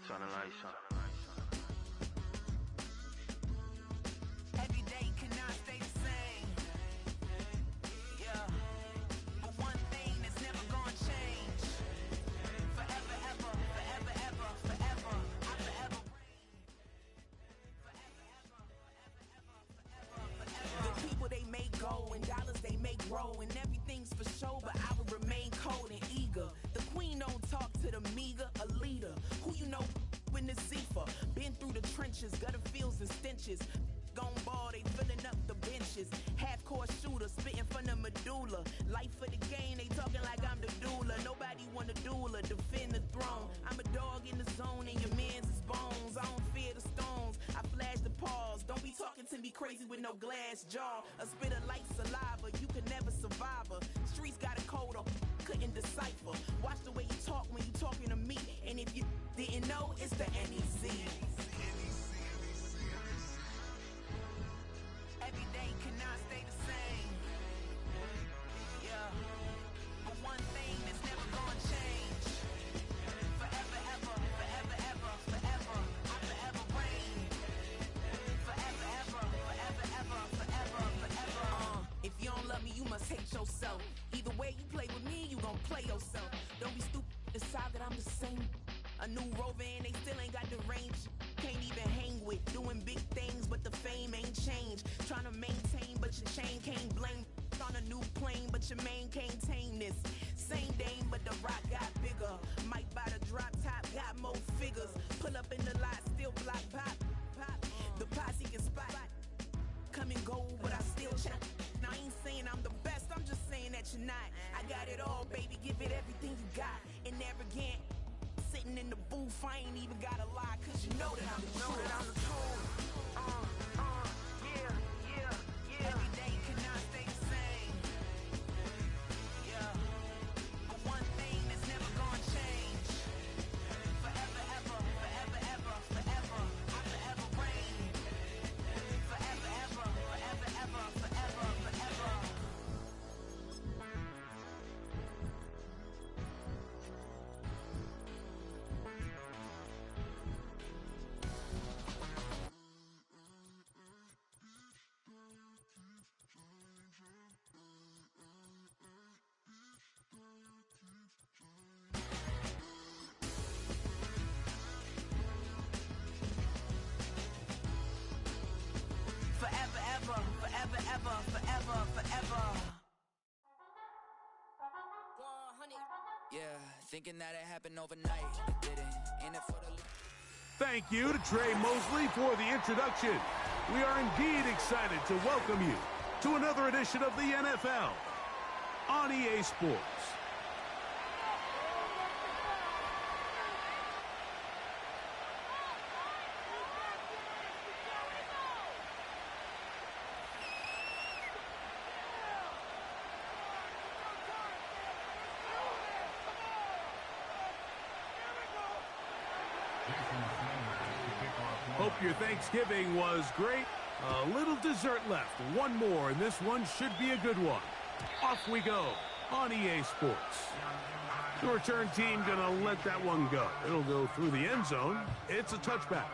Turn the lights on. Every day cannot stay the same. Yeah. But one thing that's never gonna change. Forever, ever, forever, ever, forever. I forever reign. Forever, ever, forever, ever, forever. The people they make go and dollars they make grow and everything's for show, but I will remain cold and eager. The queen don't talk to the meager, a leader. Who you know in the Zephyr? Been through the trenches, gutter fields and stenches. Gone ball, they filling up the benches. Half-court shooter, spitting from the medulla. Life for the game, they talking like I'm the doula. Nobody want a doula, defend the throne. I'm a dog in the zone and your man's is bones. I don't fear the stones, I flash the paws. Don't be talking to me crazy with no glass jaw. A spit of light saliva, you can never survive her. Streets got a code up, couldn't decipher. Watch the way you talk when you talking to me. And if you didn't know, it's the NEC. Every day cannot stay the same. Yeah. But one thing that's never gonna change. Forever, ever, forever, ever, forever. I forever reign. Forever, ever, forever, ever, forever, forever. If you don't love me, you must hate yourself. Either way you play with me, you gon' play yourself. Don't be stupid, decide that I'm the same. A new rover and they still ain't got the range. Can't even hang with, doing big things, but the fame ain't changed. Trying to maintain, but your chain can't blame. On a new plane, but your main can't tame this. Same dame, but the rock got bigger. Might buy the drop top, got more figures. Pull up in the lot, still block pop, pop. The posse can spot. Come and go, but I still check. Now I ain't saying I'm the best, I'm just saying that you're not. I got it all, baby, give it everything you got. And arrogant, sitting in the booth, I ain't even gotta lie, cause you know that I'm the truth. Yeah. Every day cannot stay the same. Yeah. But one thing that's never gonna change. Forever, ever, forever, ever, forever. I forever reign. Forever, ever, forever, ever, forever, forever. Forever, ever, forever, ever, forever, forever. Yeah, thinking that it happened overnight. It didn't. In it for the... Thank you to Trey Mosley for the introduction. We are indeed excited to welcome you to another edition of the NFL on EA Sports. Hope your Thanksgiving was great. A little dessert left. One more, and this one should be a good one. Off we go on EA Sports. The return team gonna let that one go. It'll go through the end zone. It's a touchback.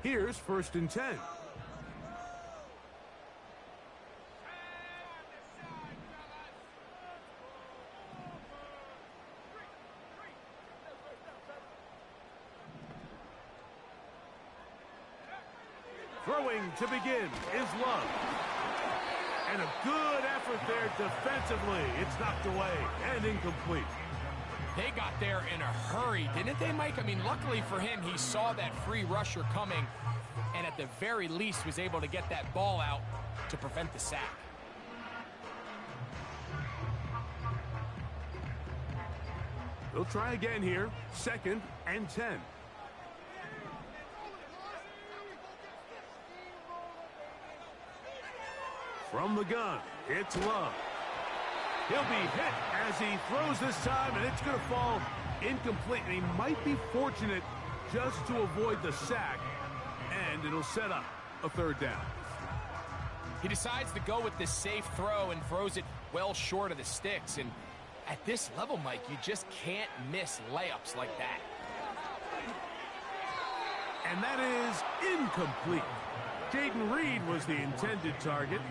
Here's 1st and 10. Throwing to begin is Love. And a good effort there defensively. It's knocked away and incomplete. They got there in a hurry, didn't they, Mike? I mean, luckily for him, he saw that free rusher coming and at the very least was able to get that ball out to prevent the sack. They'll try again here. 2nd and 10. From the gun, it's Love. He'll be hit as he throws this time, and it's going to fall incomplete. And he might be fortunate just to avoid the sack, and it'll set up a third down. He decides to go with this safe throw and throws it well short of the sticks. And at this level, Mike, you just can't miss layups like that. And that is incomplete. Jaden Reed was the intended target,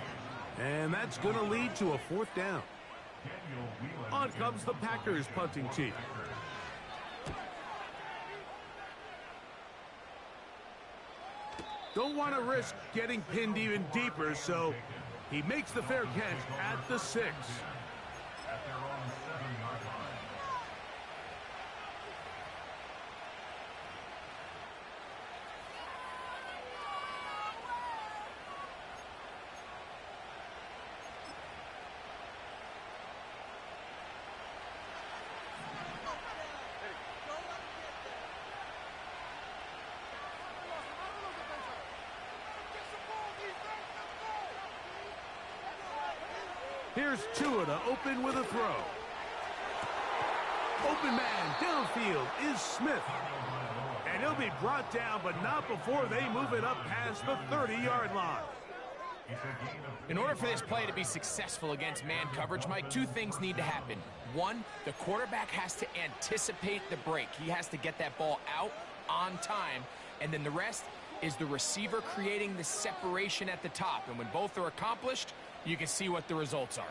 and that's going to lead to a fourth down. On comes the Packers punting team. Don't want to risk getting pinned even deeper, so he makes the fair catch at the 6. Here's Tua to open with a throw. Open man downfield is Smith. And he'll be brought down, but not before they move it up past the 30-yard line. In order for this play to be successful against man coverage, Mike, two things need to happen. One, the quarterback has to anticipate the break. He has to get that ball out on time. And then the rest is the receiver creating the separation at the top. And when both are accomplished, you can see what the results are.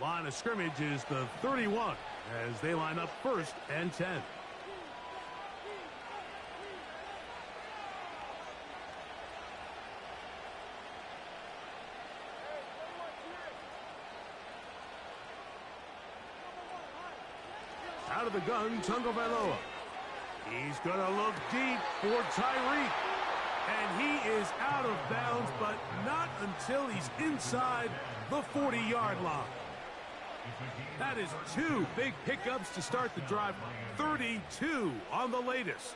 Line of scrimmage is the 31 as they line up 1st and 10. Out of the gun, Tagovailoa. He's going to look deep for Tyreek. And he is out of bounds, but not until he's inside the 40-yard line. That is 2 big pickups to start the drive. 32 on the latest.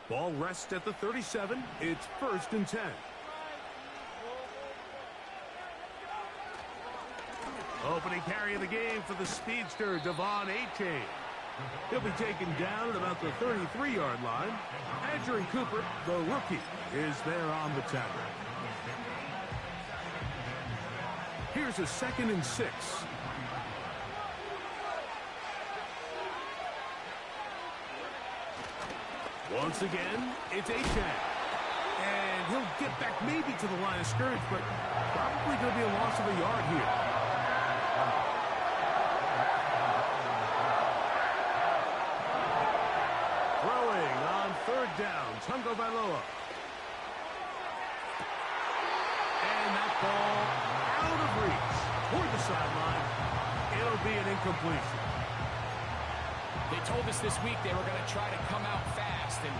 Ball rests at the 37. It's 1st and 10. Opening carry of the game for the speedster, Devon A-Chain. He'll be taken down at about the 33-yard line. Andrew Cooper, the rookie, is there on the tackle. Here's a 2nd and 6. Once again, it's A-Chain. And he'll get back maybe to the line of scrimmage, but probably going to be a loss of a yard here. Throwing on 3rd down, Tagovailoa. And that ball out of reach toward the sideline. It'll be an incompletion. They told us this week they were going to try to come out fast, and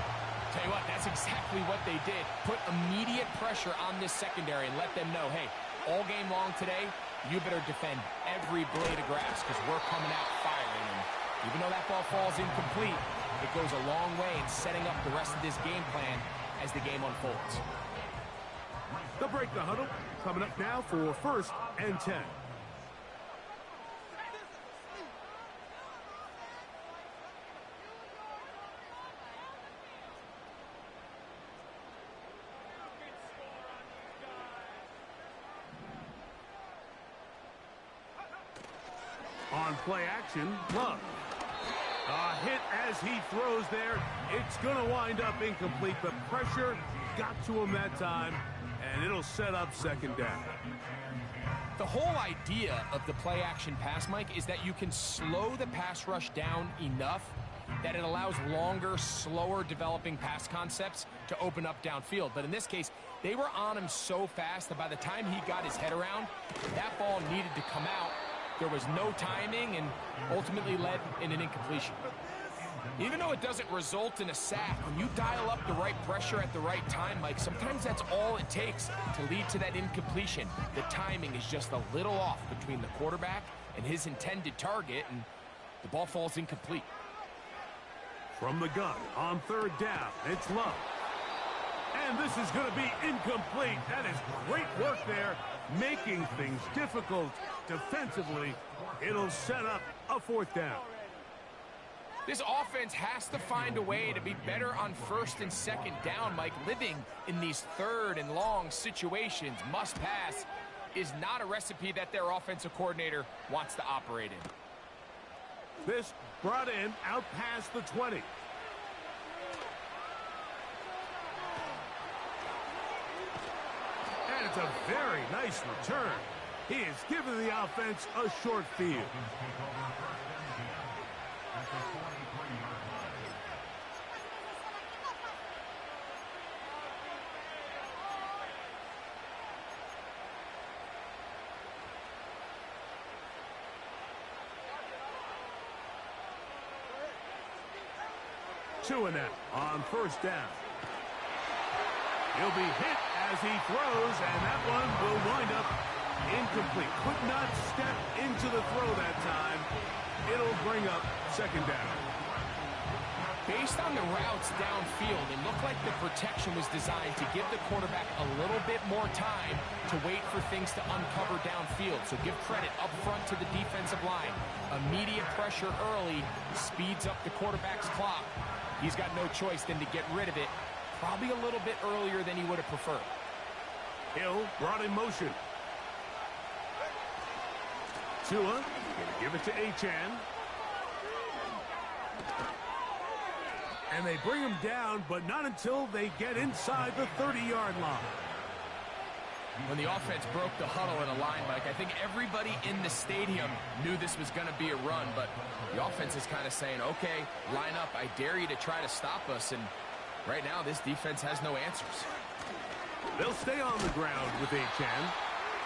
tell you what, that's exactly what they did. Put immediate pressure on this secondary and let them know, hey, all game long today, you better defend every blade of grass because we're coming out firing. And even though that ball falls incomplete, it goes a long way in setting up the rest of this game plan as the game unfolds. They'll break the huddle. Coming up now for 1st and 10. On play action, Love. A hit as he throws there. It's going to wind up incomplete, but pressure got to him that time, and it'll set up 2nd down. The whole idea of the play action pass, Mike, is that you can slow the pass rush down enough that it allows longer, slower developing pass concepts to open up downfield. But in this case, they were on him so fast that by the time he got his head around, that ball needed to come out. There was no timing and ultimately led in an incompletion. Even though it doesn't result in a sack, when you dial up the right pressure at the right time, Mike, sometimes that's all it takes to lead to that incompletion. The timing is just a little off between the quarterback and his intended target, and the ball falls incomplete. From the gun on third down, it's Love. And this is going to be incomplete. That is great work there, making things difficult defensively. It'll set up a fourth down. This offense has to find a way to be better on first and second down, Mike. Living in these third and long situations, must pass, is not a recipe that their offensive coordinator wants to operate in. This brought in out past the 20. And it's a very nice return. He has given the offense a short field. Two and out on first down. He'll be hit as he throws, and that one will wind up incomplete. Could not step into the throw that time. It'll bring up second down. Based on the routes downfield, it looked like the protection was designed to give the quarterback a little bit more time to wait for things to uncover downfield. So give credit up front to the defensive line. Immediate pressure early speeds up the quarterback's clock. He's got no choice than to get rid of it, probably a little bit earlier than he would have preferred. Hill brought in motion. Tua going to give it to Achane. And they bring him down, but not until they get inside the 30-yard line. When the offense broke the huddle in a line, Mike, I think everybody in the stadium knew this was going to be a run, but the offense is kind of saying, okay, line up. I dare you to try to stop us, and right now this defense has no answers. They'll stay on the ground with Achane.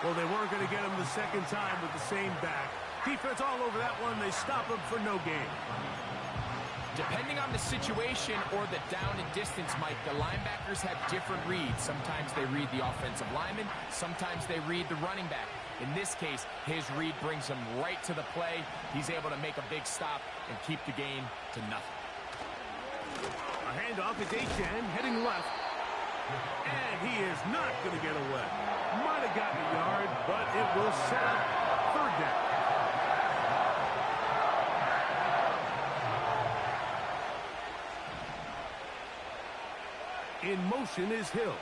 Well, they weren't going to get him the second time with the same back. Defense all over that one. They stop him for no gain. Depending on the situation or the down and distance, Mike, the linebackers have different reads. Sometimes they read the offensive lineman. Sometimes they read the running back. In this case, his read brings him right to the play. He's able to make a big stop and keep the gain to nothing. A handoff is Achane heading left. And he is not going to get away. Might have gotten a yard, but it will set up third down. In motion is Hill.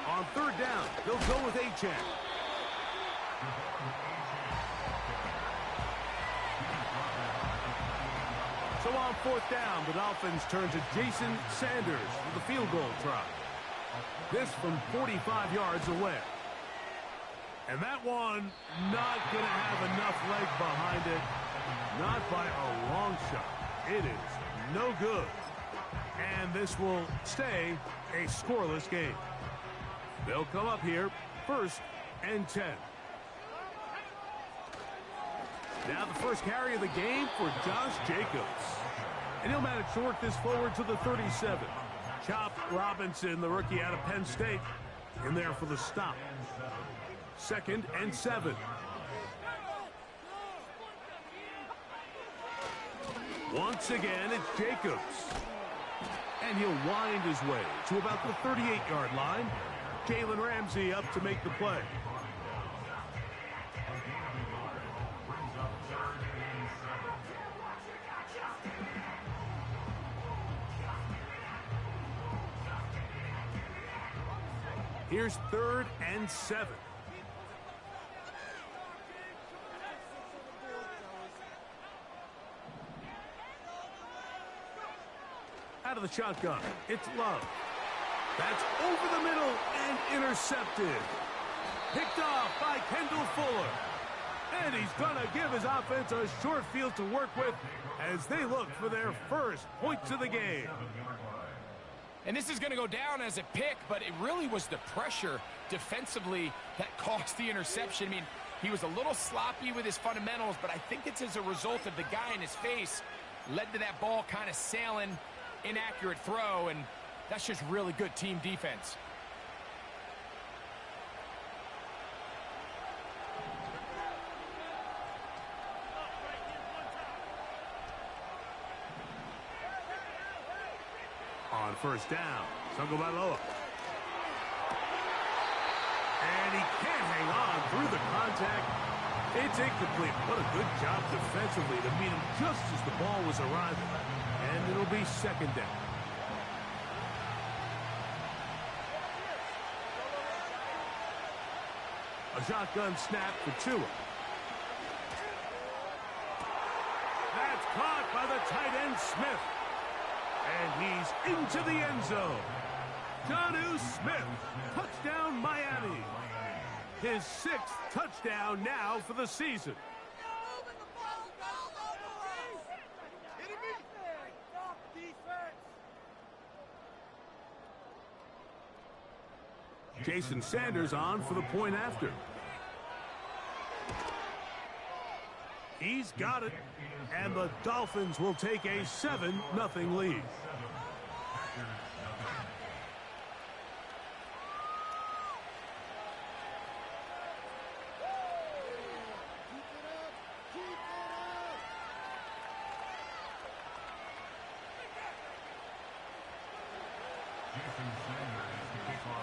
On third down, they'll go with Achane. So on fourth down, the Dolphins turn to Jason Sanders for the field goal try. This from 45 yards away. And that one not going to have enough leg behind it. Not by a long shot. It is no good. And this will stay a scoreless game. They'll come up here first and 10. Now the first carry of the game for Josh Jacobs. And he'll manage to work this forward to the 37. Chop Robinson, the rookie out of Penn State, in there for the stop. Second and 7. Once again, it's Jacobs. And he'll wind his way to about the 38-yard line. Jalen Ramsey up to make the play. Here's third and 7. Out of the shotgun, it's Love. That's over the middle and intercepted. Picked off by Kendall Fuller. And he's going to give his offense a short field to work with as they look for their first points of the game. And this is going to go down as a pick, but it really was the pressure defensively that caused the interception. I mean, he was a little sloppy with his fundamentals, but I think it's as a result of the guy in his face led to that ball kind of sailing, inaccurate throw, and that's just really good team defense. On first down, Tagovailoa. And he can't hang on through the contact. It's incomplete. What a good job defensively to meet him just as the ball was arriving. And it'll be second down. A shotgun snap for Tua. That's caught by the tight end Smith. And he's into the end zone. Jonnu Smith, touchdown Miami. His 6th touchdown now for the season. Jason Sanders on for the point after. He's got it, and the Dolphins will take a 7-0 lead.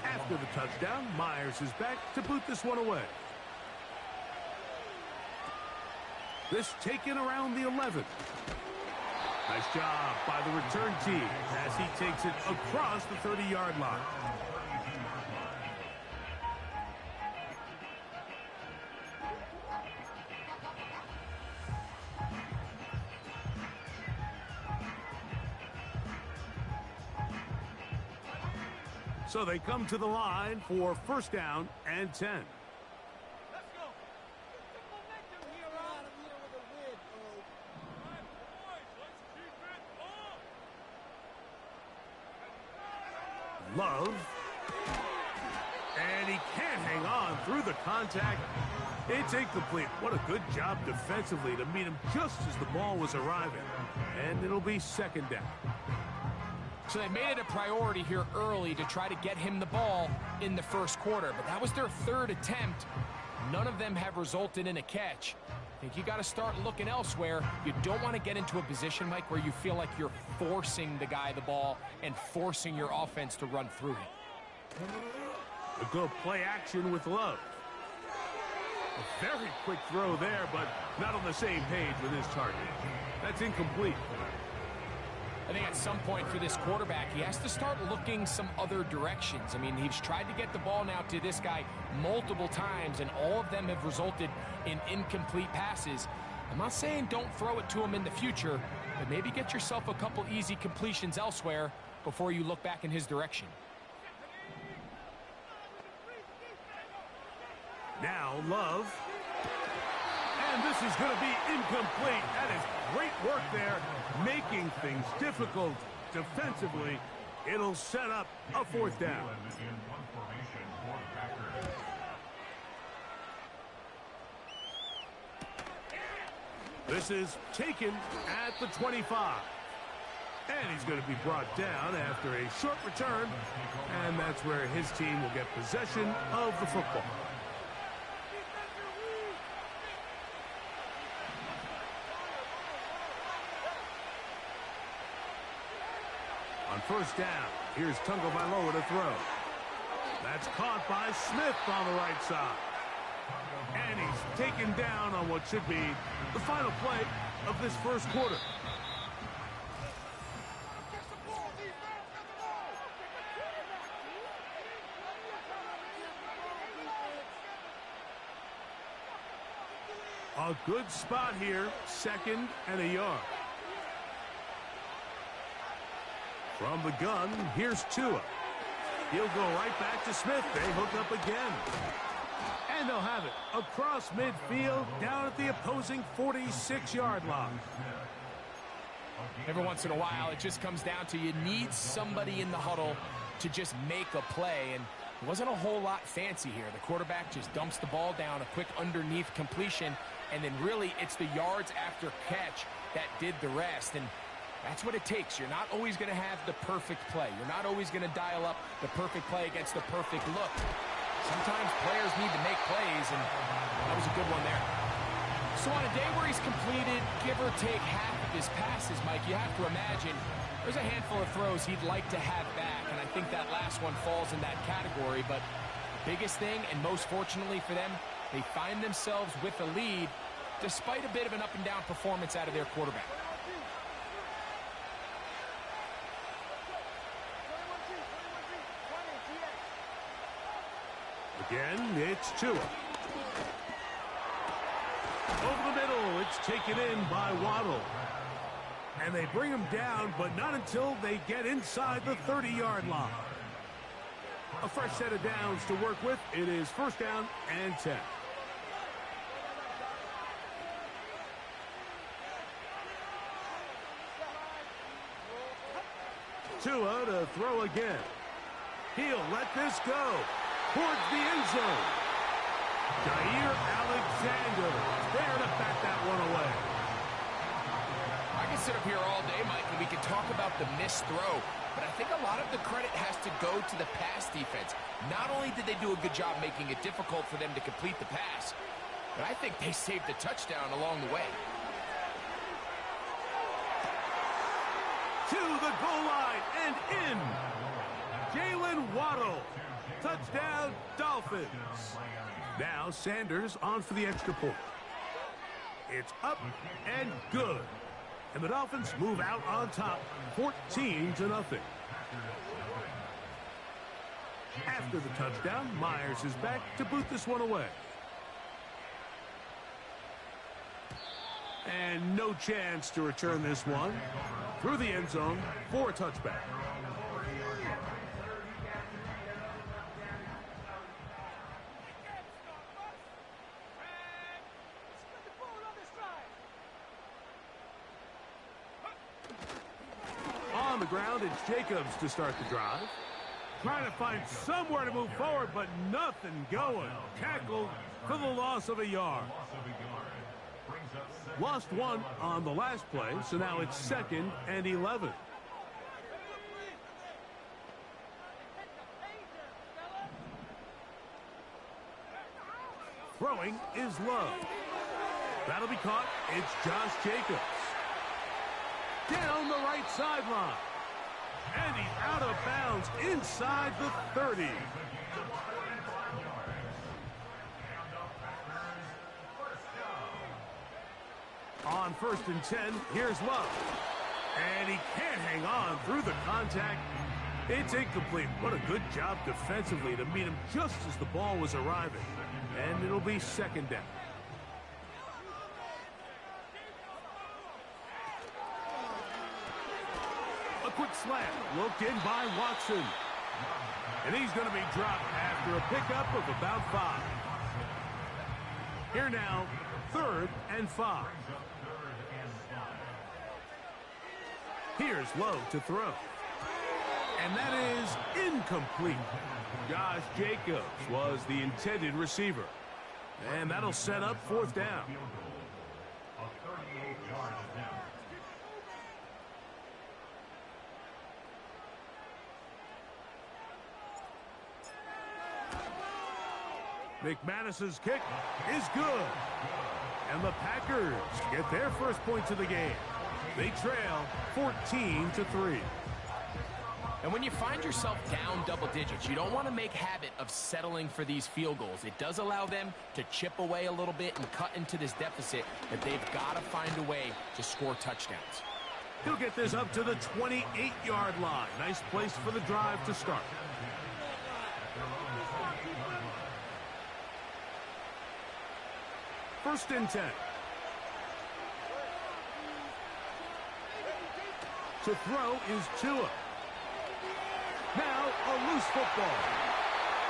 After the touchdown, Myers is back to boot this one away. This taken around the 11. Nice job by the return team as he takes it across the 30-yard line. So they come to the line for first down and 10. Love, and he can't hang on through the contact. It's incomplete. What a good job defensively to meet him just as the ball was arriving. And it'll be second down. So they made it a priority here early to try to get him the ball in the first quarter, but that was their 3rd attempt. None of them have resulted in a catch. I think you got to start looking elsewhere. You don't want to get into a position, Mike, where you feel like you're forcing the guy the ball and forcing your offense to run through it. A good play action with Love. A very quick throw there, but not on the same page with his target. That's incomplete. I think at some point for this quarterback, he has to start looking some other directions. I mean, he's tried to get the ball now to this guy multiple times, and all of them have resulted in incomplete passes. I'm not saying don't throw it to him in the future, but maybe get yourself a couple easy completions elsewhere before you look back in his direction. Now Love. And this is going to be incomplete. That is great work there, making things difficult defensively. It'll set up a fourth down. This is taken at the 25. And he's going to be brought down after a short return. And that's where his team will get possession of the football. On first down, here's Tagovailoa to throw. That's caught by Smith on the right side. And he's taken down on what should be the final play of this first quarter. A good spot here, 2nd and a yard. From the gun, here's Tua. He'll go right back to Smith. They hook up again. And they'll have it across midfield down at the opposing 46-yard line. Every once in a while, it just comes down to you need somebody in the huddle to just make a play, and it wasn't a whole lot fancy here. The quarterback just dumps the ball down, a quick underneath completion, and then really it's the yards after catch that did the rest, and that's what it takes. You're not always going to have the perfect play. You're not always going to dial up the perfect play against the perfect look. Sometimes players need to make plays, and that was a good one there. So on a day where he's completed, give or take half of his passes, Mike, you have to imagine there's a handful of throws he'd like to have back, and I think that last one falls in that category. But the biggest thing, and most fortunately for them, they find themselves with a lead despite a bit of an up-and-down performance out of their quarterback. Again, it's Tua. Over the middle, it's taken in by Waddle. And they bring him down, but not until they get inside the 30-yard line. A fresh set of downs to work with. It is first down and 10. Tua to throw again. He'll let this go towards the end zone. Jair Alexander there to bat that one away. I can sit up here all day, Mike, and we can talk about the missed throw, but I think a lot of the credit has to go to the pass defense. Not only did they do a good job making it difficult for them to complete the pass, but I think they saved a touchdown along the way. To the goal line and in. Jalen Waddle. Touchdown, Dolphins. Now Sanders on for the extra point. It's up and good. And the Dolphins move out on top, 14-0. After the touchdown, Myers is back to boot this one away. And no chance to return this one through the end zone for a touchback. On the ground, it's Jacobs to start the drive. Trying to find somewhere to move forward, but nothing going. Tackled for the loss of a yard. Lost one on the last play, so now it's 2nd and 11. Throwing is low. That'll be caught. It's Josh Jacobs. Down the right sideline. And he's out of bounds inside the 30. On 1st and 10, here's Love. And he can't hang on through the contact. It's incomplete. What a good job defensively to meet him just as the ball was arriving. And it'll be 2nd down. A quick slant, looked in by Watson. And he's going to be dropped after a pickup of about 5. Here now, 3rd and 5. Here's Lowe to throw. And that is incomplete. Josh Jacobs was the intended receiver. And that'll set up 4th down. McManus's kick is good. And the Packers get their first points of the game. They trail 14-3. And when you find yourself down double digits, you don't want to make habit of settling for these field goals. It does allow them to chip away a little bit and cut into this deficit, but they've got to find a way to score touchdowns. He'll get this up to the 28-yard line. Nice place for the drive to start. First and 10. To throw is Tua. Now a loose football.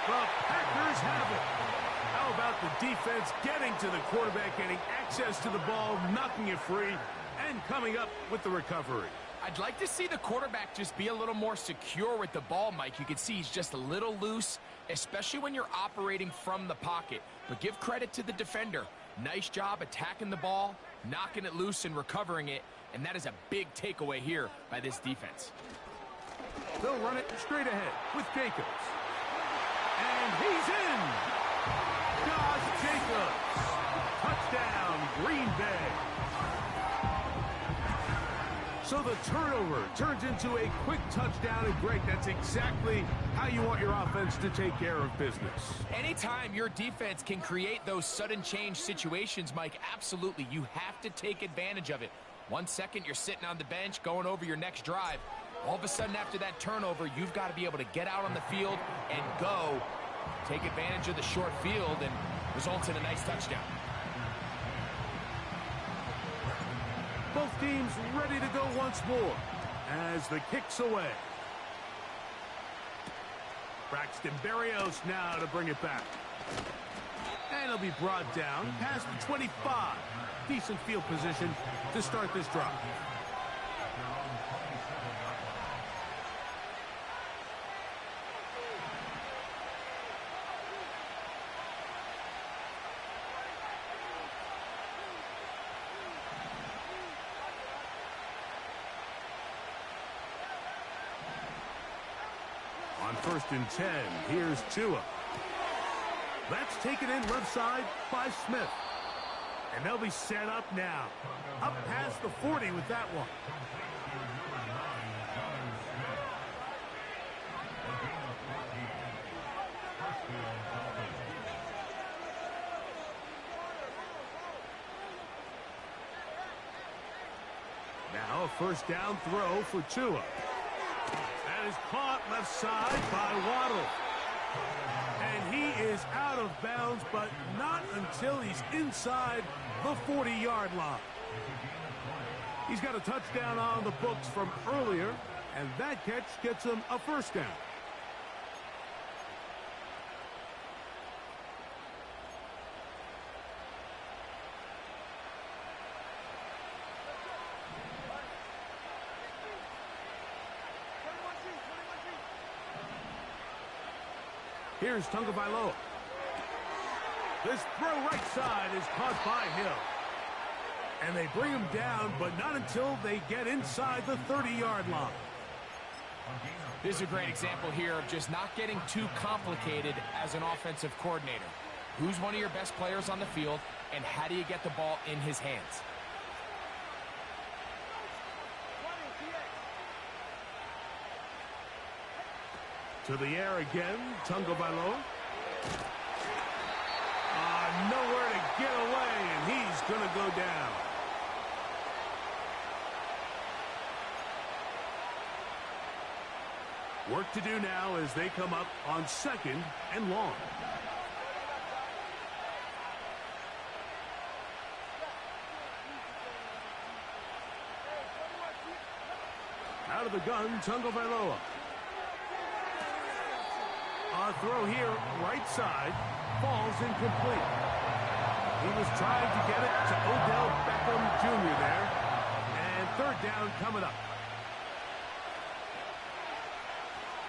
The Packers have it. How about the defense getting to the quarterback, getting access to the ball, knocking it free, And coming up with the recovery. I'd like to see the quarterback just be a little more secure with the ball, Mike. You can see he's just a little loose, especially when you're operating from the pocket. But give credit to the defender. Nice job attacking the ball, knocking it loose and recovering it. And that is a big takeaway here by this defense. They'll run it straight ahead with Jacobs. And he's in! Godz Jacobs. Touchdown, Green Bay. So the turnover turns into a quick touchdown, and Greg, that's exactly how you want your offense to take care of business. Anytime your defense can create those sudden change situations, Mike, absolutely, you have to take advantage of it. 1 second, you're sitting on the bench going over your next drive. All of a sudden, after that turnover, you've got to be able to get out on the field and go. Take advantage of the short field and results in a nice touchdown. Both teams ready to go once more as the kick's away. Braxton Berrios now to bring it back. And it'll be brought down past the 25. Decent field position to start this drive. On 1st and 10, here's Tua. That's taken in left side by Smith. And they'll be set up now. Up past the 40 with that one. Now a first down throw for Tua. That is caught left side by Waddle. And he is out of bounds, but not until he's inside the 40-yard line. He's got a touchdown on the books from earlier, and that catch gets him a first down. Here's Tagovailoa. This throw right side is caught by Hill. And they bring him down, but not until they get inside the 30-yard line. This is a great example here of just not getting too complicated as an offensive coordinator. Who's one of your best players on the field, and how do you get the ball in his hands? To the air again, Tagovailoa. Nowhere to get away, and he's going to go down. Work to do now as they come up on 2nd and long. Out of the gun, Tagovailoa. A throw here, right side, falls incomplete. He was trying to get it to Odell Beckham Jr. there. And 3rd down coming up.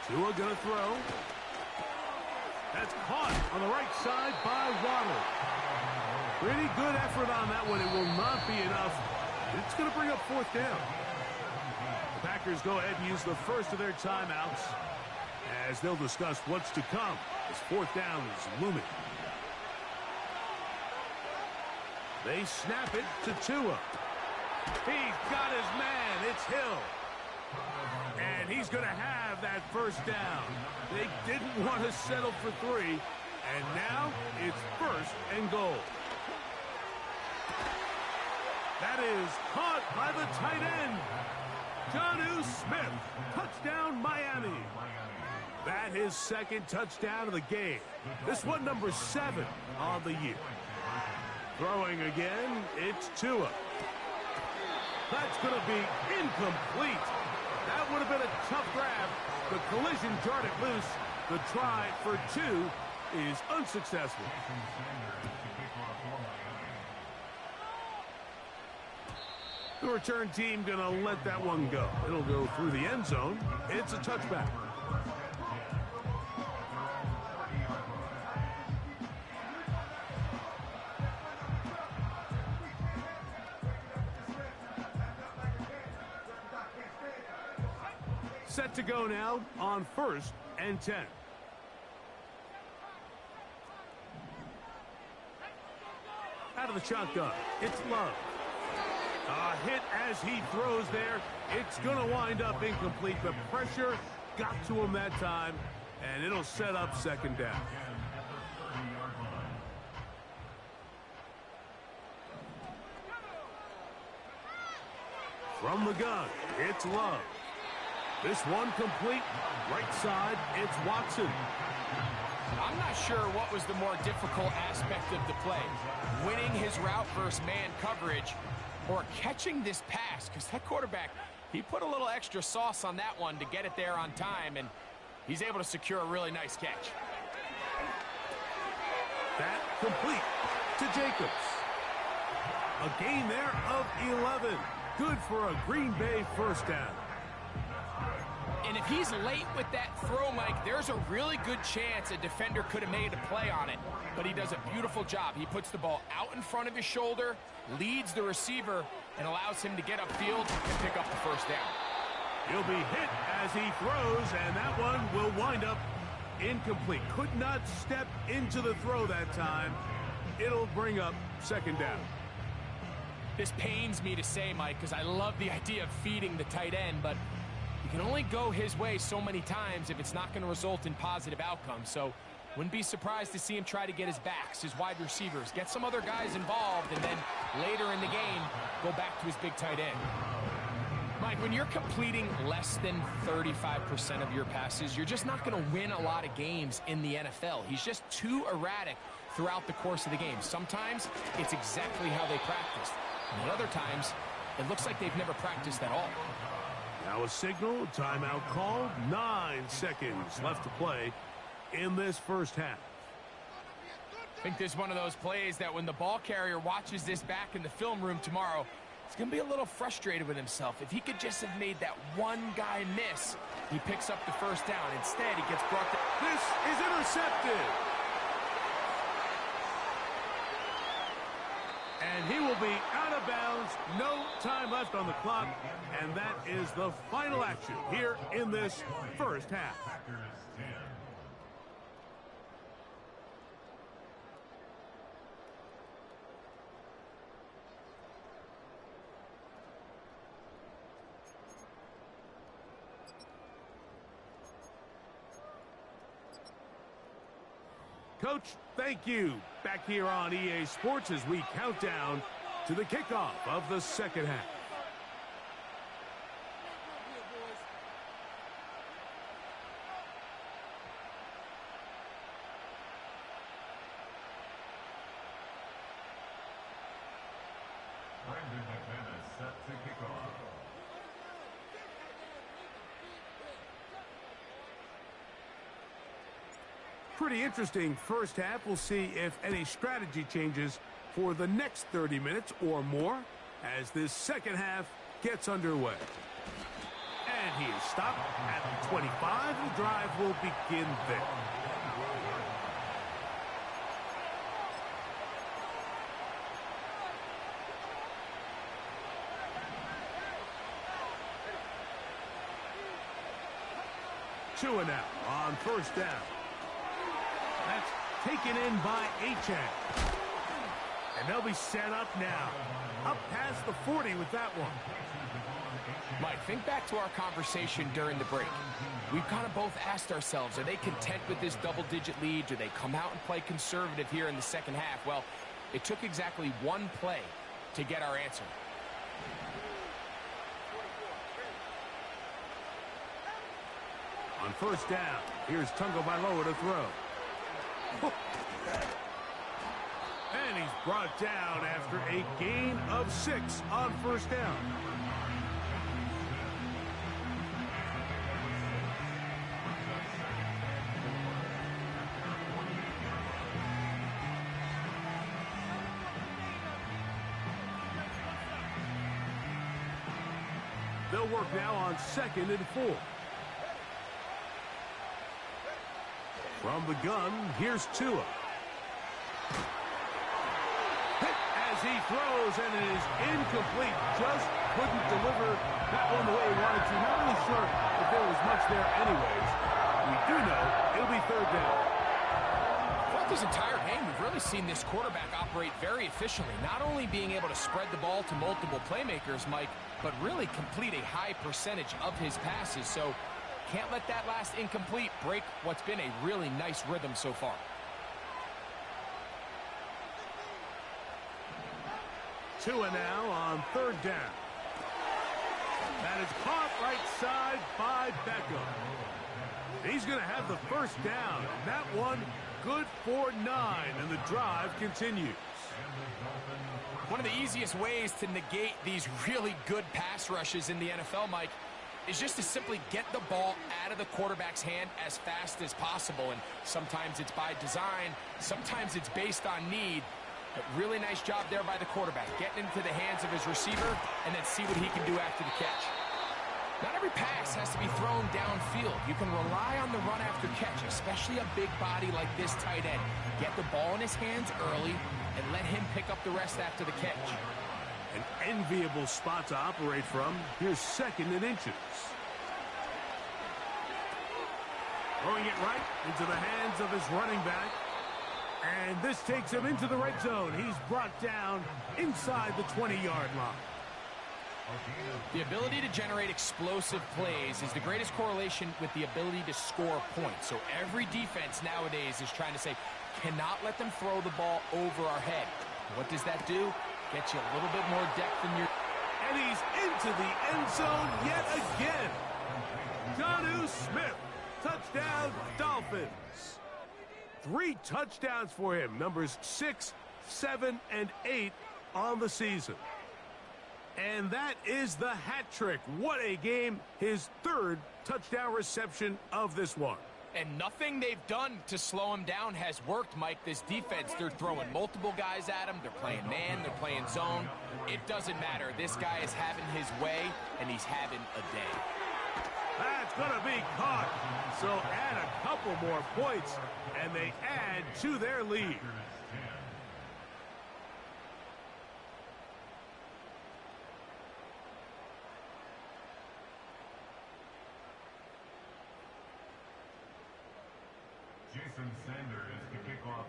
Tua gonna throw. That's caught on the right side by Waddle. Pretty good effort on that one. It will not be enough. It's gonna bring up 4th down. The Packers go ahead and use the first of their timeouts as they'll discuss what's to come as 4th down is looming. They snap it to Tua. He's got his man. It's Hill. And he's going to have that first down. They didn't want to settle for 3. And now it's 1st and goal. That is caught by the tight end. Jonnu Smith. Touchdown, Miami. That his 2nd touchdown of the game. This one number 7 on the year. Throwing again, it's Tua. That's going to be incomplete. That would have been a tough grab. The collision jarred it loose. The try for 2 is unsuccessful. The return team going to let that one go. It'll go through the end zone. It's a touchback. Set to go now on 1st and 10. Out of the shotgun, it's Love. A hit as he throws there. It's going to wind up incomplete. The pressure got to him that time, and it'll set up 2nd down. From the gun, it's Love. This one complete. Right side, it's Watson. I'm not sure what was the more difficult aspect of the play. Winning his route versus man coverage or catching this pass, because that quarterback, he put a little extra sauce on that one to get it there on time, and he's able to secure a really nice catch. That complete to Jacobs. A gain there of 11. Good for a Green Bay 1st down. And if he's late with that throw, Mike, there's a really good chance a defender could have made a play on it. But he does a beautiful job. He puts the ball out in front of his shoulder, leads the receiver, and allows him to get upfield and pick up the 1st down. He'll be hit as he throws, and that one will wind up incomplete. Could not step into the throw that time. It'll bring up 2nd down. This pains me to say, Mike, because I love the idea of feeding the tight end, but you can only go his way so many times if it's not going to result in positive outcomes. So wouldn't be surprised to see him try to get his backs, his wide receivers, get some other guys involved, and then later in the game, go back to his big tight end. Mike, when you're completing less than 35% of your passes, you're just not going to win a lot of games in the NFL. He's just too erratic throughout the course of the game. Sometimes it's exactly how they practiced. And at other times, it looks like they've never practiced at all. Now a signal, timeout called. 9 seconds left to play in this 1st half. I think this is one of those plays that when the ball carrier watches this back in the film room tomorrow, he's going to be a little frustrated with himself. If he could just have made that one guy miss, he picks up the 1st down. Instead, he gets brought to... This is intercepted. And he will be out of bounds. No time left on the clock. And that is the final action here in this 1st half. Coach, thank you. Back here on EA Sports as we count down to the kickoff of the 2nd half. Set to kick off. Pretty interesting 1st half. We'll see if any strategy changes for the next 30 minutes or more as this 2nd half gets underway. And he is stopped at the 25. The drive will begin there. Two and out on 1st down. That's taken in by Achane. And they'll be set up now. Up past the 40 with that one. Mike, think back to our conversation during the break. We've kind of both asked ourselves, are they content with this double-digit lead? Do they come out and play conservative here in the 2nd half? Well, it took exactly one play to get our answer. On 1st down, here's Tungo Bailoa to throw. And he's brought down after a gain of 6 on 1st down. They'll work now on 2nd and 4. From the gun, here's Tua. Hit as he throws, and it is incomplete. Just couldn't deliver that one the way he wanted to. Not really sure if there was much there anyways. We do know it'll be 3rd down. Throughout this entire game, we've really seen this quarterback operate very efficiently, not only being able to spread the ball to multiple playmakers, Mike, but really complete a high percentage of his passes. So can't let that last incomplete break what's been a really nice rhythm so far. Tua now on 3rd down. That is caught right side by Beckham. He's going to have the 1st down. And that one good for 9, and the drive continues. One of the easiest ways to negate these really good pass rushes in the NFL, Mike, is just to simply get the ball out of the quarterback's hand as fast as possible. And sometimes it's by design, sometimes it's based on need. But really nice job there by the quarterback, getting into the hands of his receiver and then see what he can do after the catch. Not every pass has to be thrown downfield. You can rely on the run after catch, especially a big body like this tight end. Get the ball in his hands early and let him pick up the rest after the catch. An enviable spot to operate from. Here's 2nd and inches. Throwing it right into the hands of his running back. And this takes him into the red zone. He's brought down inside the 20-yard line. The ability to generate explosive plays is the greatest correlation with the ability to score points. So every defense nowadays is trying to say, cannot let them throw the ball over our head. What does that do? Get you a little bit more depth in your... And he's into the end zone yet again. Jonnu Smith, touchdown Dolphins. 3 touchdowns for him, numbers 6, 7, and 8 on the season. And that is the hat trick. What a game. His 3rd touchdown reception of this one. And nothing they've done to slow him down has worked, Mike. This defense, they're throwing multiple guys at him. They're playing man, they're playing zone. It doesn't matter. This guy is having his way, and he's having a day. That's going to be caught. So add a couple more points, and they add to their lead.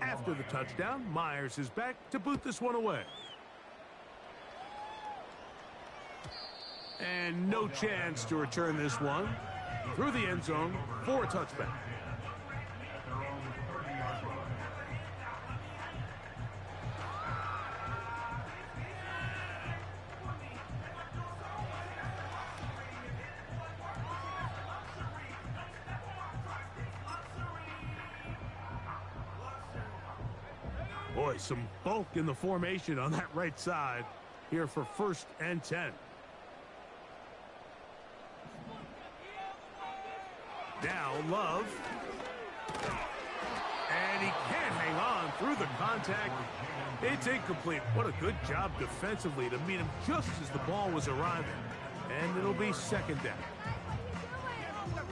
After the touchdown, Myers is back to boot this one away. And no chance to return this one through the end zone for a touchback. Boy, some bulk in the formation on that right side here for 1st and 10. Now Love. And he can't hang on through the contact. It's incomplete. What a good job defensively to meet him just as the ball was arriving. And it'll be 2nd down.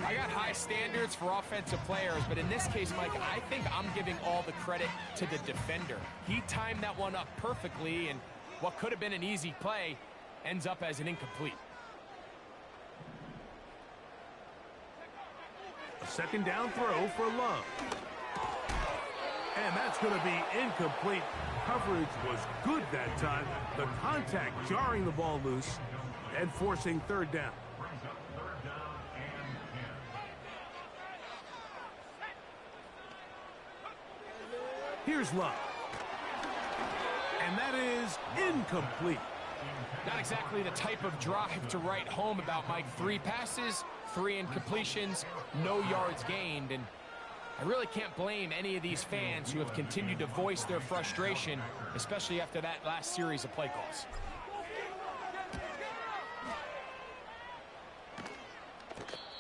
I got high standards for offensive players, but in this case, Mike, I think I'm giving all the credit to the defender. He timed that one up perfectly, and what could have been an easy play ends up as an incomplete. A 2nd down throw for Love. And that's going to be incomplete. Coverage was good that time. The contact jarring the ball loose and forcing 3rd down. Here's Love. And that is incomplete. Not exactly the type of drive to write home about, Mike. 3 passes, 3 incompletions, no yards gained. And I really can't blame any of these fans who have continued to voice their frustration, especially after that last series of play calls.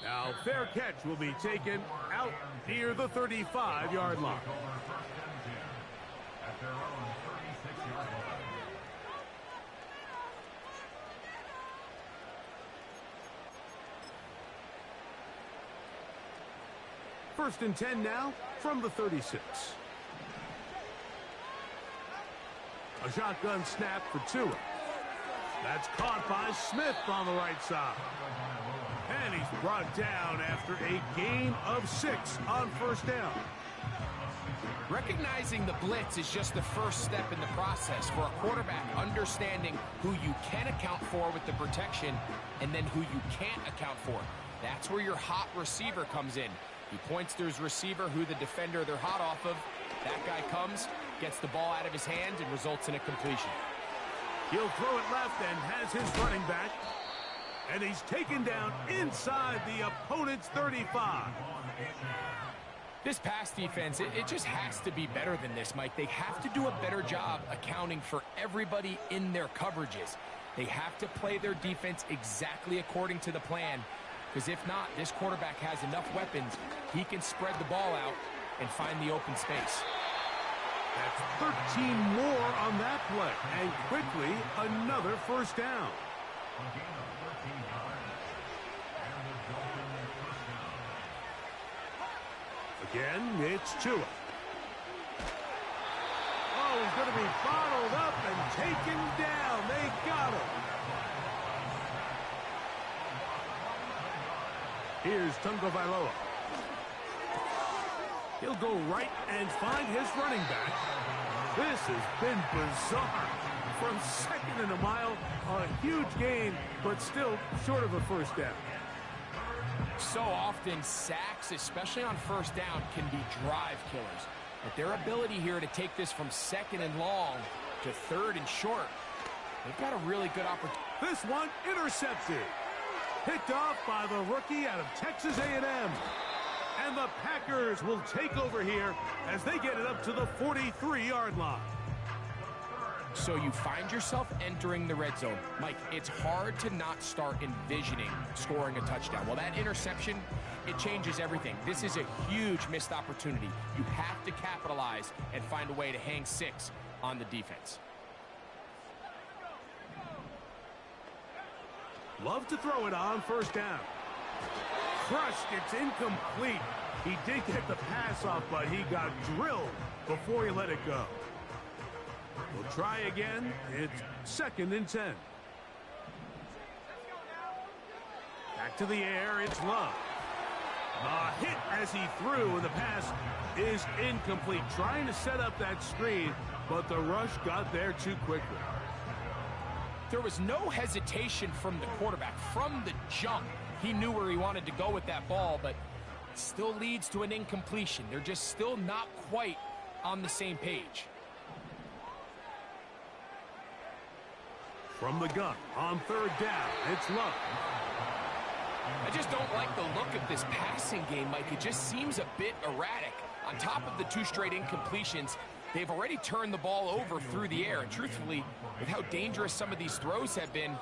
Now, fair catch will be taken out near the 35-yard line. At their own 36-yard line. First and 10 now from the 36. A shotgun snap for Tua. That's caught by Smith on the right side. And he's brought down after a gain of 6 on first down. Recognizing the blitz is just the first step in the process for a quarterback, understanding who you can account for with the protection and then who you can't account for. That's where your hot receiver comes in. He points to his receiver, who the defender they're hot off of. That guy comes, gets the ball out of his hand, and results in a completion. He'll throw it left and has his running back. And he's taken down inside the opponent's 35. This pass defense, it just has to be better than this, Mike. They have to do a better job accounting for everybody in their coverages. They have to play their defense exactly according to the plan, because if not, this quarterback has enough weapons. He can spread the ball out and find the open space. That's 13 more on that play. And quickly, another first down. Again, it's Tua. Oh, he's going to be bottled up and taken down. They got him. Here's Tagovailoa. He'll go right and find his running back. This has been bizarre. From second and a mile, a huge gain, but still short of a first down. So often, sacks, especially on first down, can be drive killers. But their ability here to take this from second and long to third and short, they've got a really good opportunity. This one intercepted. Picked off by the rookie out of Texas A&M. And the Packers will take over here as they get it up to the 43-yard line. So you find yourself entering the red zone. Mike, it's hard to not start envisioning scoring a touchdown. Well, that interception, it changes everything. This is a huge missed opportunity. You have to capitalize and find a way to hang 6 on the defense. Love to throw it on first down. Crushed, it's incomplete. He did get the pass off, but he got drilled before he let it go. We'll try again. It's second and 10. Back to the air, it's Love. A hit as he threw, and the pass is incomplete. Trying to set up that screen, but the rush got there too quickly. There was no hesitation from the quarterback. From the jump, he knew where he wanted to go with that ball, but it still leads to an incompletion. They're just still not quite on the same page. From the gun, on third down, it's Love. I just don't like the look of this passing game, Mike. It just seems a bit erratic. On top of the 2 straight incompletions, they've already turned the ball over through the air. And truthfully, with how dangerous some of these throws have been,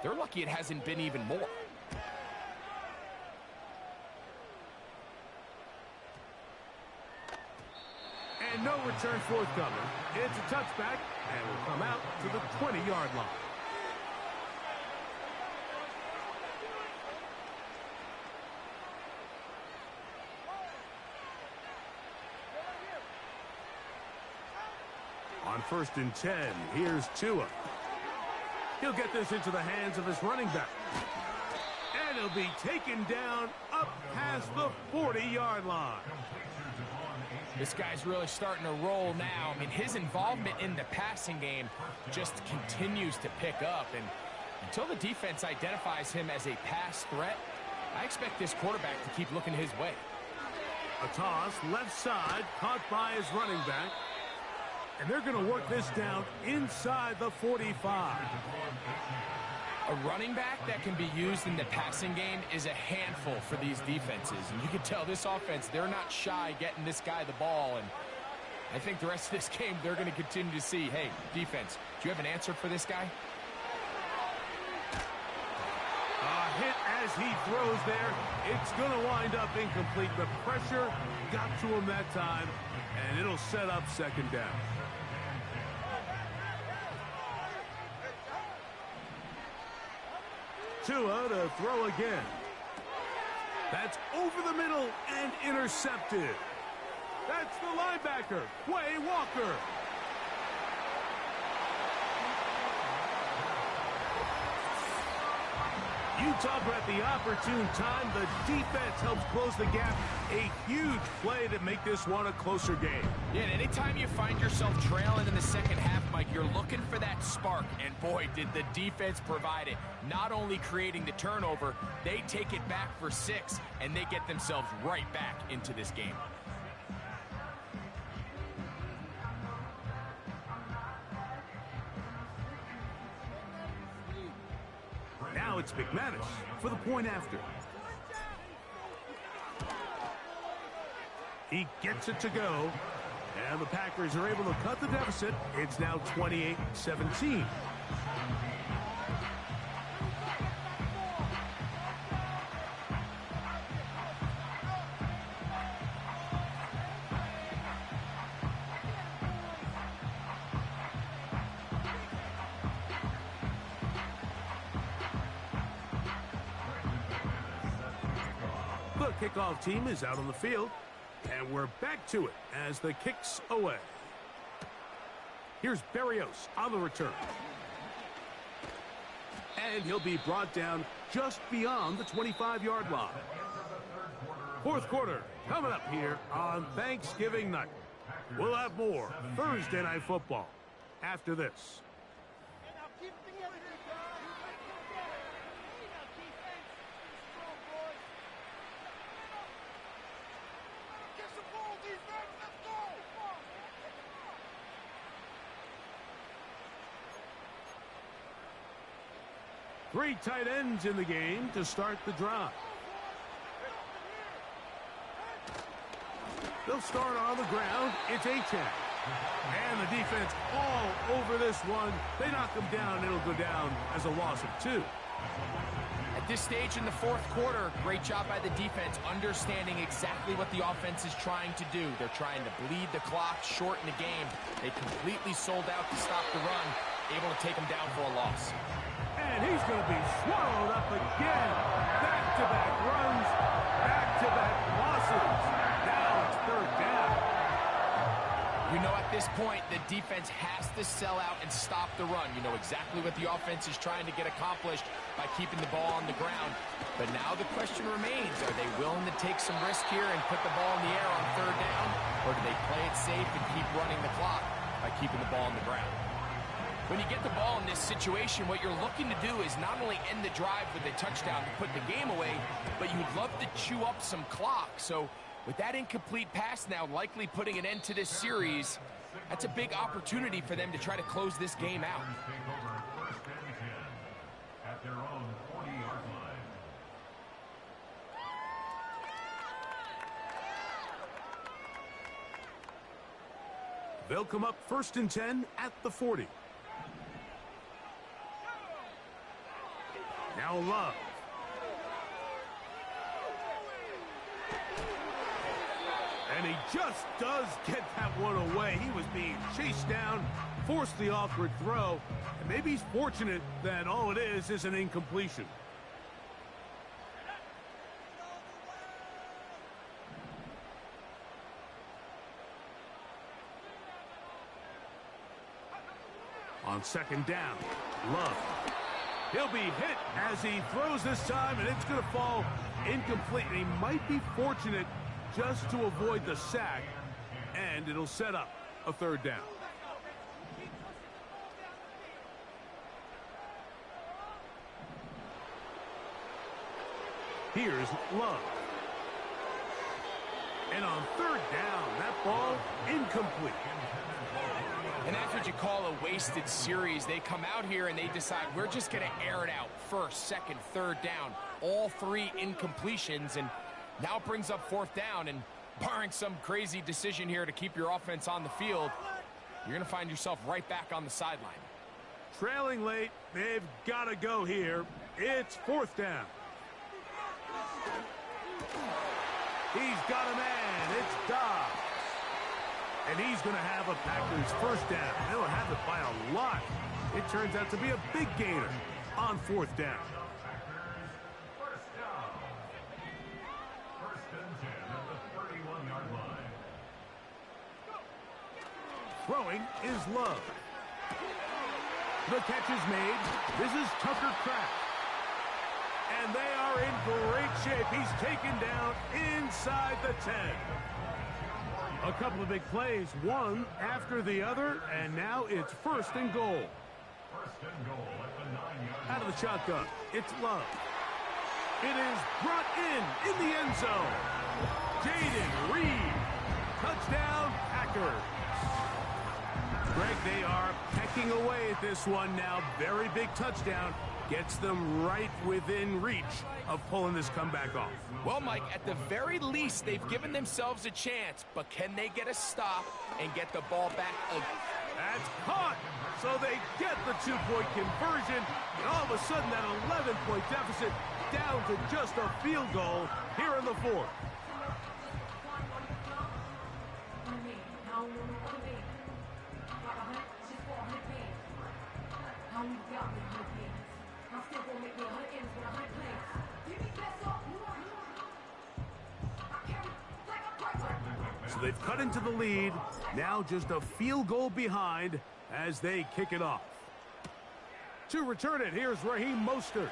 they're lucky it hasn't been even more. And no return forthcoming. It's a touchback, and will come out to the 20-yard line. On first and 10, here's Tua. He'll get this into the hands of his running back. And he'll be taken down up past the 40-yard line. This guy's really starting to roll now. I mean, his involvement in the passing game just continues to pick up. And until the defense identifies him as a pass threat, I expect this quarterback to keep looking his way. A toss, left side, caught by his running back. And they're going to work this down inside the 45. A running back that can be used in the passing game is a handful for these defenses. And you can tell this offense, they're not shy getting this guy the ball. And I think the rest of this game, they're going to continue to see, hey, defense, do you have an answer for this guy? A hit as he throws there. It's going to wind up incomplete. The pressure got to him that time, and it'll set up second down. Tua to throw again. That's over the middle and intercepted. That's the linebacker, Quay Walker. You talk about the opportune time. The defense helps close the gap. A huge play to make this one a closer game. Yeah, and anytime you find yourself trailing in the second half, Mike, you're looking for that spark. And boy, did the defense provide it. Not only creating the turnover, they take it back for 6, and they get themselves right back into this game. Now it's McManus for the point after. He gets it to go. And the Packers are able to cut the deficit. It's now 28-17. The kickoff team is out on the field, and we're back to it as the kick's away. Here's Berrios on the return. And he'll be brought down just beyond the 25-yard line. Fourth quarter coming up here on Thanksgiving night. We'll have more Thursday Night Football after this. Three tight ends in the game to start the drive. They'll start on the ground. It's Achane. And the defense all over this one. They knock him down. It'll go down as a loss of 2. At this stage in the fourth quarter, great job by the defense, understanding exactly what the offense is trying to do. They're trying to bleed the clock, shorten the game. They completely sold out to stop the run, able to take them down for a loss. And he's going to be swallowed up again. Back-to-back runs, back-to-back losses. Now it's third down. You know, at this point, the defense has to sell out and stop the run. You know exactly what the offense is trying to get accomplished by keeping the ball on the ground. But now the question remains, are they willing to take some risk here and put the ball in the air on third down? Or do they play it safe and keep running the clock by keeping the ball on the ground? When you get the ball in this situation, what you're looking to do is not only end the drive with a touchdown to put the game away, but you'd love to chew up some clock. So with that incomplete pass now likely putting an end to this series, that's a big opportunity for them to try to close this game out. At their own 40-yard line. They'll come up 1st and 10 at the 40. Now Love. And he just does get that one away. He was being chased down, forced the awkward throw, and maybe he's fortunate that all it is an incompletion. On 2nd down, Love. He'll be hit as he throws this time, and it's going to fall incomplete. And he might be fortunate just to avoid the sack, and it'll set up a 3rd down. Here's Love. And on 3rd down, that ball incomplete. And that's what you call a wasted series. They come out here and they decide we're just going to air it out. 1st, 2nd, 3rd down. All 3 incompletions. And now it brings up 4th down. And barring some crazy decision here to keep your offense on the field, you're going to find yourself right back on the sideline. Trailing late. They've got to go here. It's 4th down. He's got a man. It's Godz. And he's going to have a Packers 1st down. They'll have it by a lot. It turns out to be a big gainer on 4th down. Throwing is Love. The catch is made. This is Tucker Kraft. And they are in great shape. He's taken down inside the 10. A couple of big plays, one after the other, and now it's 1st and goal. First and goal at the 9-yard line. Out of the shotgun, it's Love. It is brought in the end zone. Jaden Reed. Touchdown, Packers. Greg, they are pecking away at this one now. Very big touchdown. Gets them right within reach of pulling this comeback off. Well, Mike, at the very least, they've given themselves a chance, but can they get a stop and get the ball back again? That's caught. So they get the 2-point conversion. And all of a sudden, that 11-point deficit down to just a field goal here in the 4th. So they've cut into the lead. Now just a field goal behind as they kick it off. To return it, here's Raheem Mostert.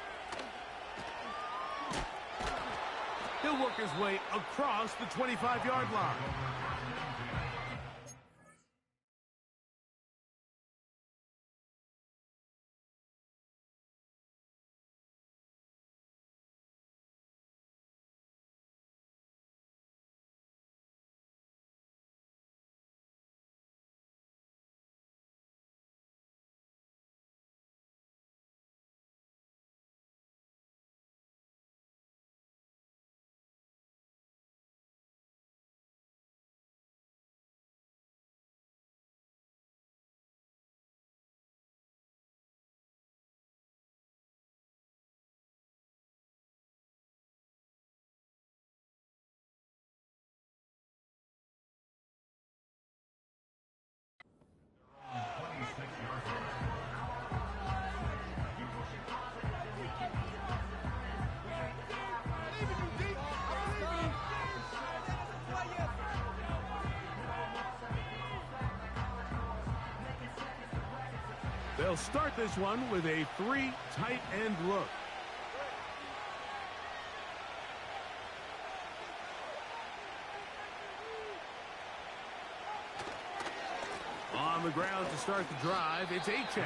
He'll work his way across the 25-yard line. They'll start this one with a 3 tight end look. On the ground to start the drive, it's Achane.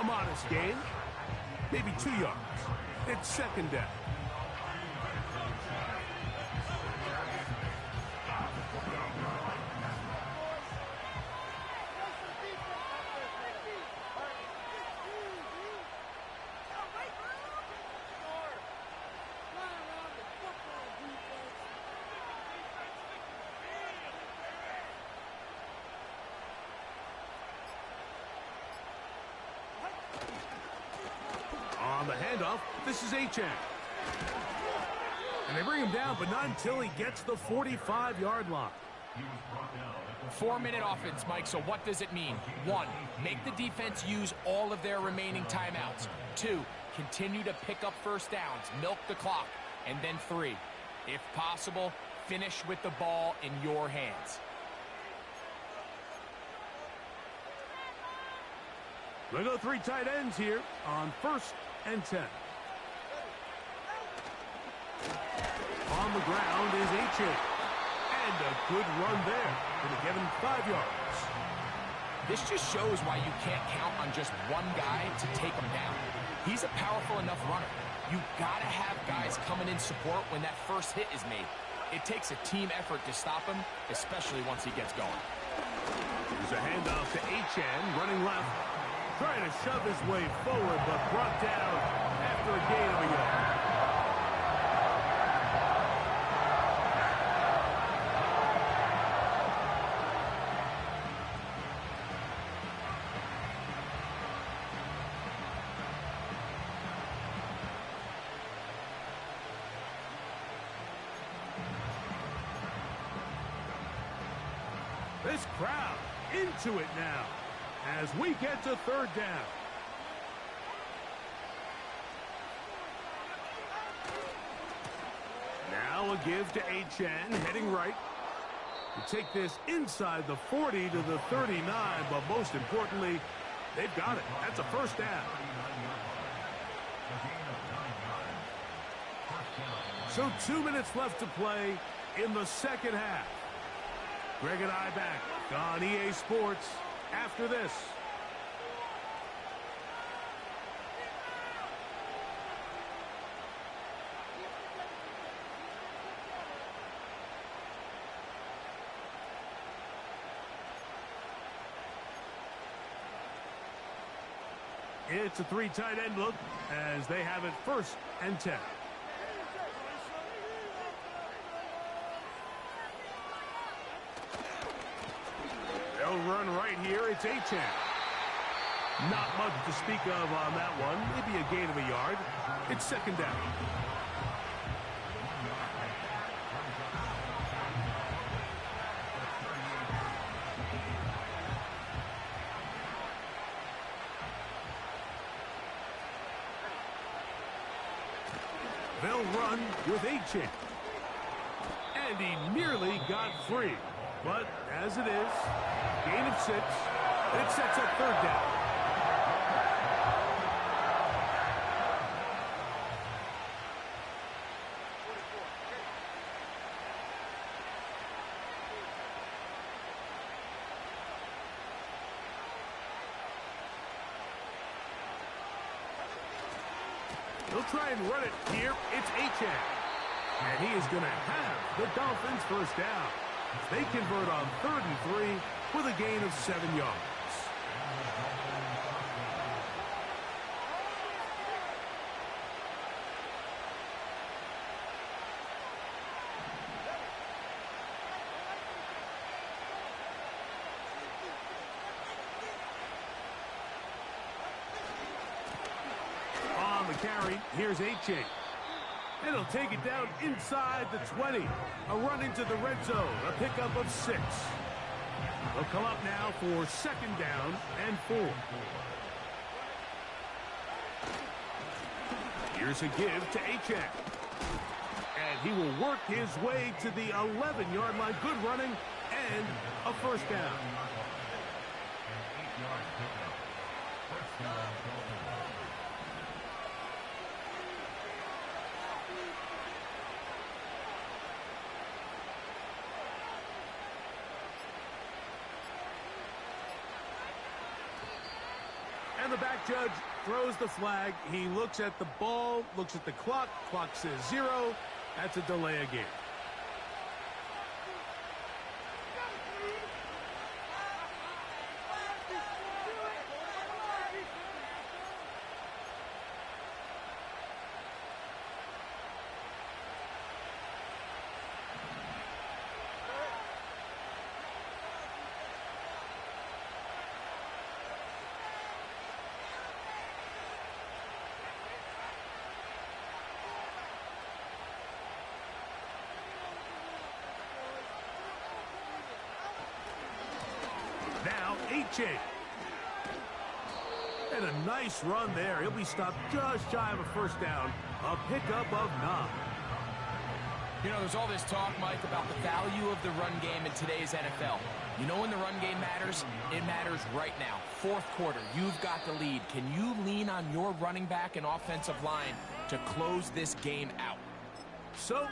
A modest gain, maybe 2 yards. It's 2nd down. On the handoff, this is Achane. And they bring him down, but not until he gets the 45-yard line. 4-minute offense, Mike, so what does it mean? 1, make the defense use all of their remaining timeouts. 2, continue to pick up first downs, milk the clock. And then 3, if possible, finish with the ball in your hands. They go 3 tight ends here on 1st and 10. On the ground is Achane. And a good run there. Going to give him 5 yards. This just shows why you can't count on just one guy to take him down. He's a powerful enough runner. You gotta have guys coming in support when that first hit is made. It takes a team effort to stop him, especially once he gets going. There's a handoff to Achane, running left. Trying to shove his way forward, but brought down after a gain of a yard. This crowd into it now as we get to 3rd down. Now a give to Achane, heading right. to take this inside the 40 to the 39, but most importantly, they've got it. That's a first down. So 2 minutes left to play in the second half. Greg and I back on EA Sports after this. It's a 3 tight end look as they have it 1st and 10. They'll run right here. It's A-10. Not much to speak of on that one. Maybe a gain of a yard. It's 2nd down. They'll run with A-10. And he nearly got free. But as it is, gain of 6, and it sets up 3rd down. He'll try and run it here. It's A-10. And he is going to have the Dolphins 1st down. They convert on 3rd and 3 with a gain of 7 yards. On the carry, here's A-Chain. And he'll take it down inside the 20. A run into the red zone. A pickup of 6. They'll come up now for 2nd down and 4. Here's a give to Achek. And he will work his way to the 11-yard line. Good running and a 1st down. And the back judge throws the flag. He looks at the ball, looks at the clock. Clock says 0. That's a delay of game. Now, H.A. And a nice run there. He'll be stopped just shy of a 1st down. A pickup of 9. You know, there's all this talk, Mike, about the value of the run game in today's NFL. You know when the run game matters? It matters right now. 4th quarter, you've got the lead. Can you lean on your running back and offensive line to close this game out? So...